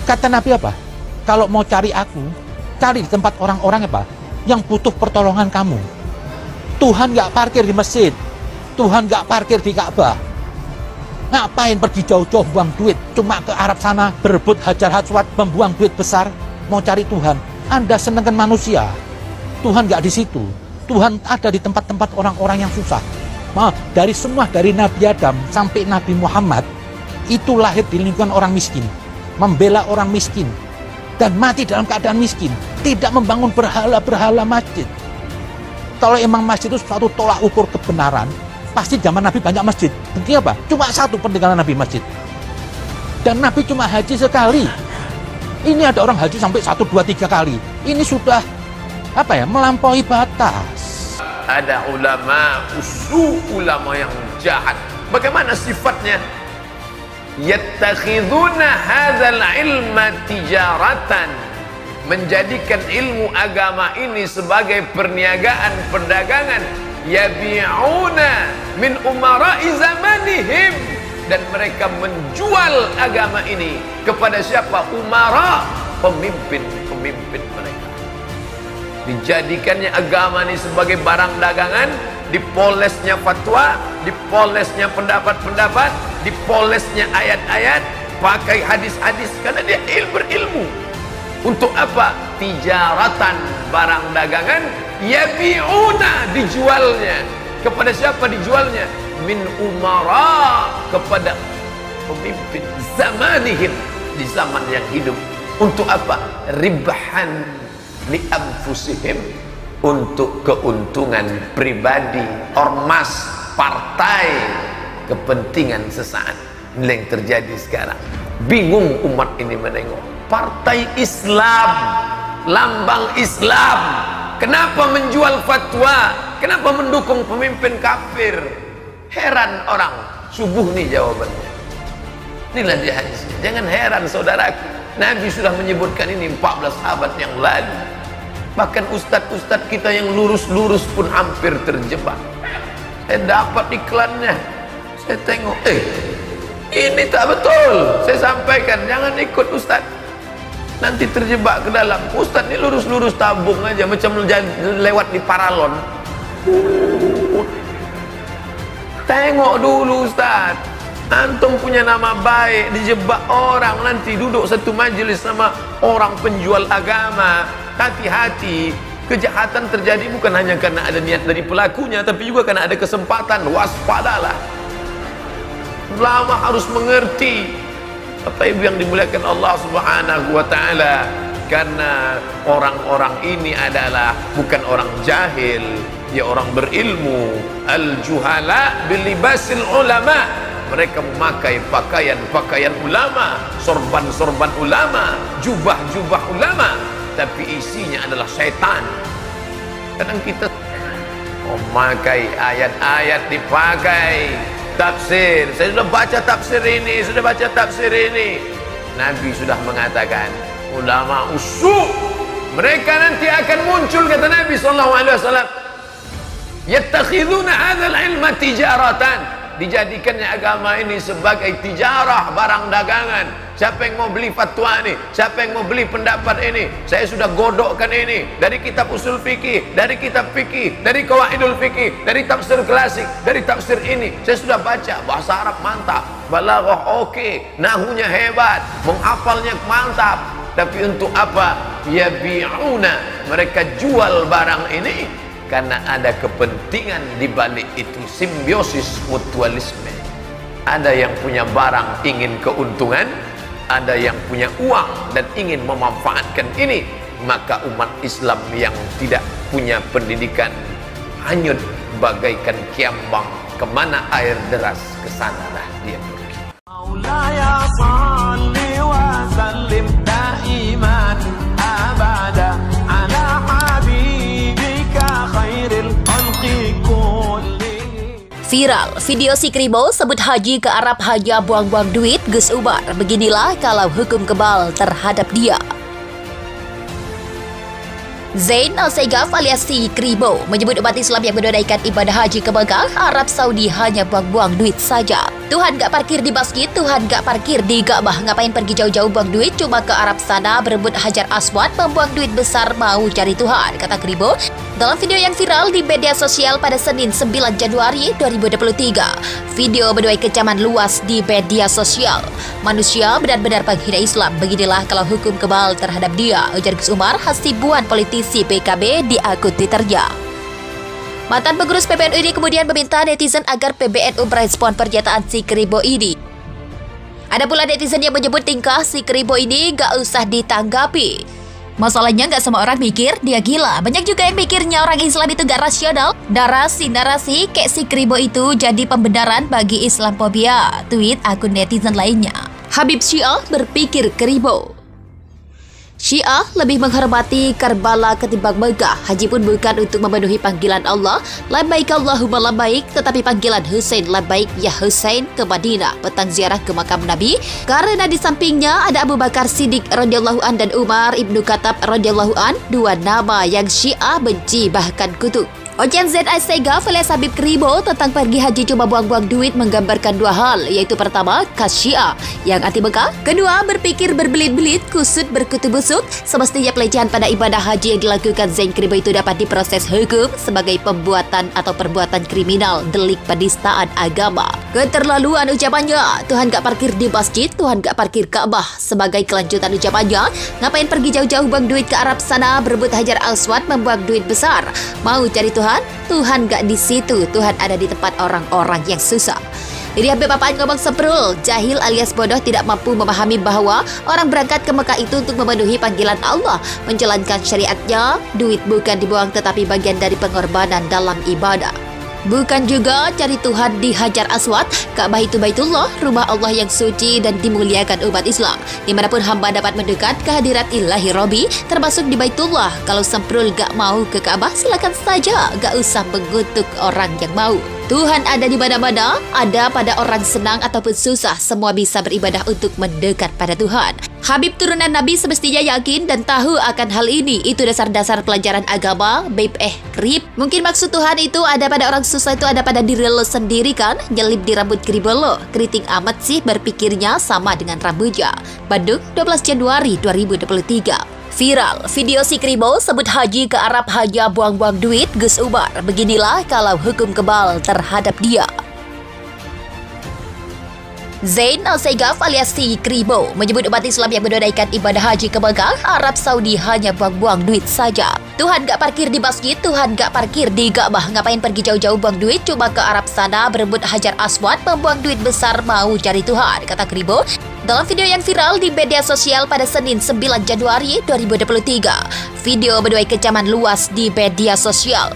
Kata Nabi apa? Kalau mau cari aku, cari di tempat orang-orang apa? Yang butuh pertolongan kamu. Tuhan nggak parkir di masjid. Tuhan nggak parkir di Ka'bah. Ngapain pergi jauh-jauh buang duit? Cuma ke Arab sana, berebut Hajar Aswad, membuang duit besar, mau cari Tuhan. Anda senengkan manusia. Tuhan nggak di situ. Tuhan ada di tempat-tempat orang-orang yang susah. Dari semua, dari Nabi Adam sampai Nabi Muhammad, itu lahir di lingkungan orang miskin. Membela orang miskin. Dan mati dalam keadaan miskin. Tidak membangun berhala-berhala masjid. Kalau emang masjid itu suatu tolak ukur kebenaran, pasti zaman Nabi banyak masjid. Buktinya apa? Cuma satu peninggalan Nabi masjid. Dan Nabi cuma haji sekali. Ini ada orang haji sampai 1, 2, 3 kali. Ini sudah melampaui batas. Ada ulama ulama yang jahat. Bagaimana sifatnya? Yattakhiduna hadzal ilma tijaratan, menjadikan ilmu agama ini sebagai perniagaan, perdagangan. Yabi'una min umara'i zamanihim, dan mereka menjual agama ini kepada siapa? Umara, pemimpin-pemimpin mereka. Dijadikannya agama ini sebagai barang dagangan, dipolesnya fatwa, dipolesnya pendapat-pendapat, dipolesnya ayat-ayat, pakai hadis-hadis, karena dia berilmu. Untuk apa? Tijaratan, barang dagangan. Yabi'una, dijualnya. Kepada siapa dijualnya? Min umara, kepada pemimpin zamanihim, di zaman yang hidup. Untuk apa? Ribahan li anfusihim, untuk keuntungan pribadi, ormas, partai, kepentingan sesaat. Ini yang terjadi sekarang. Bingung umat ini menengok. Partai Islam, lambang Islam, kenapa menjual fatwa? Kenapa mendukung pemimpin kafir? Heran orang. Subuh nih jawabannya. Inilah dia hadisnya. Jangan heran saudaraku. Nabi sudah menyebutkan ini 14 abad yang lalu. Bahkan ustadz-ustadz kita yang lurus-lurus pun hampir terjebak. Saya dapat iklannya. Saya tengok, ini tak betul. Saya sampaikan, jangan ikut ustadz. Nanti terjebak ke dalam. Ustadz ini lurus-lurus tabung aja, macam lewat di paralon. Tengok dulu ustadz. Antum punya nama baik, dijebak orang, nanti duduk satu majelis sama orang penjual agama. Hati-hati, kejahatan terjadi bukan hanya karena ada niat dari pelakunya, tapi juga karena ada kesempatan. Waspadalah. Ulama harus mengerti. Bapak Ibu yang dimuliakan Allah Subhanahu wa taala, karena orang-orang ini adalah bukan orang jahil, ya orang berilmu. Al-juhala bilibasil ulama, mereka memakai pakaian-pakaian ulama, sorban-sorban ulama, jubah-jubah ulama, tapi isinya adalah setan. Kadang kita memakai ayat-ayat, dipakai tafsir. Saya sudah baca tafsir ini, sudah baca tafsir ini. Nabi sudah mengatakan, ulama usul, mereka nanti akan muncul, kata Nabi SAW, yattakhiduna hadzal ilma tijaratan, dijadikannya agama ini sebagai tijarah, barang dagangan. Siapa yang mau beli fatwa ini? Siapa yang mau beli pendapat ini? Saya sudah godokkan ini dari kitab usul fikih, dari kitab fikih, dari qawaidul fikih, dari tafsir klasik, dari tafsir ini. Saya sudah baca, bahasa Arab mantap, balaghah oke, nahunya hebat, menghafalnya mantap. Tapi untuk apa? Yabi'una, mereka jual barang ini karena ada kepentingan di balik itu, simbiosis mutualisme. Ada yang punya barang ingin keuntungan, ada yang punya uang dan ingin memanfaatkan ini. Maka umat Islam yang tidak punya pendidikan hanyut bagaikan kiambang. Kemana air deras, kesanalah dia pergi. Maulaya salli wa sallim daiman abada ala habibika khairil khalqi kulli. Viral, video si Kribo sebut haji ke Arab hanya buang-buang duit Gus Umar. Beginilah kalau hukum kebal terhadap dia. Zain Al-Saigaf alias Si Kribo menyebut umat Islam yang menunaikan ibadah haji ke Mekah, Arab Saudi hanya buang-buang duit saja. Tuhan gak parkir di masjid, Tuhan gak parkir di Ka'bah. Ngapain pergi jauh-jauh buang duit cuma ke Arab sana berebut Hajar Aswad, membuang duit besar mau cari Tuhan, kata Kribo dalam video yang viral di media sosial pada Senin 9 Januari 2023. Video menuai kecaman luas di media sosial. Manusia benar-benar penghina Islam. Beginilah kalau hukum kebal terhadap dia, ujar Gus Umar, hasibuan politisi PKB di akun Twitternya. Mantan pengurus PBNU ini kemudian meminta netizen agar PBNU merespon pernyataan Si Kribo ini. Ada pula netizen yang menyebut tingkah Si Kribo ini gak usah ditanggapi. Masalahnya gak semua orang mikir dia gila. Banyak juga yang mikirnya orang Islam itu gak rasional. Narasi kayak Si Kribo itu jadi pembenaran bagi Islamfobia, tweet akun netizen lainnya. Habib Syiah berpikir Kribo. Syiah lebih menghormati Karbala ketimbang Mekah. Haji pun bukan untuk memenuhi panggilan Allah, labbaik Allahumma labbaik, tetapi panggilan Husain, labbaik ya Husain, ke Madinah, petang ziarah ke makam Nabi. Karena di sampingnya ada Abu Bakar Siddiq radhiyallahu an dan Umar ibnu Khattab radhiyallahu an, dua nama yang Syiah benci bahkan kutuk. Ujian Zain Al-Saigaf alias Habib Kribo tentang pergi haji cuma buang-buang duit menggambarkan dua hal, yaitu pertama, khas Syiah yang anti Mekah, kedua, berpikir berbelit-belit, kusut berkutu busuk. Semestinya pelecehan pada ibadah haji yang dilakukan Zain Kribo itu dapat diproses hukum sebagai pembuatan atau perbuatan kriminal, delik penistaan agama. Keterlaluan ucapannya, Tuhan gak parkir di masjid, Tuhan gak parkir Ka'bah. Sebagai kelanjutan ucapannya, ngapain pergi jauh-jauh buang duit ke Arab sana, berebut Hajar Aswad, membuang duit besar, mau cari Tuhan gak di situ, Tuhan ada di tempat orang-orang yang susah. Jadi Habib apaan ngomong seprul, jahil alias bodoh, tidak mampu memahami bahwa orang berangkat ke Mekah itu untuk memenuhi panggilan Allah, menjalankan syariatnya. Duit bukan dibuang tetapi bagian dari pengorbanan dalam ibadah. Bukan juga cari Tuhan di Hajar Aswad. Ka'bah itu Baitullah, rumah Allah yang suci dan dimuliakan umat Islam. Dimanapun hamba dapat mendekat ke hadirat Ilahi Robi, termasuk di Baitullah. Kalau semprul gak mau ke Ka'bah, silakan saja, gak usah mengutuk orang yang mau. Tuhan ada di mana-mana, ada pada orang senang ataupun susah, semua bisa beribadah untuk mendekat pada Tuhan. Habib turunan Nabi semestinya yakin dan tahu akan hal ini. Itu dasar-dasar pelajaran agama. Krip. Mungkin maksud Tuhan itu ada pada orang susah, itu ada pada diri lo sendiri kan? Nyelip di rambut Kribo lo. Keriting amat sih berpikirnya sama dengan rambutnya. Bandung, 12 Januari 2023. Viral, video Si Kribo sebut haji ke Arab hanya buang-buang duit, Gus Umar. Beginilah kalau hukum kebal terhadap dia. Zain Al-Saigaf alias Si Kribo menyebut umat Islam yang menunaikan ibadah haji ke Mekah, Arab Saudi hanya buang-buang duit saja. Tuhan gak parkir di masjid, Tuhan gak parkir di Ka'bah. Ngapain pergi jauh-jauh buang duit cuma ke Arab sana, berebut Hajar Aswad, membuang duit besar mau cari Tuhan, kata Kribo dalam video yang viral di media sosial pada Senin 9 Januari 2023. Video menuai kecaman luas di media sosial.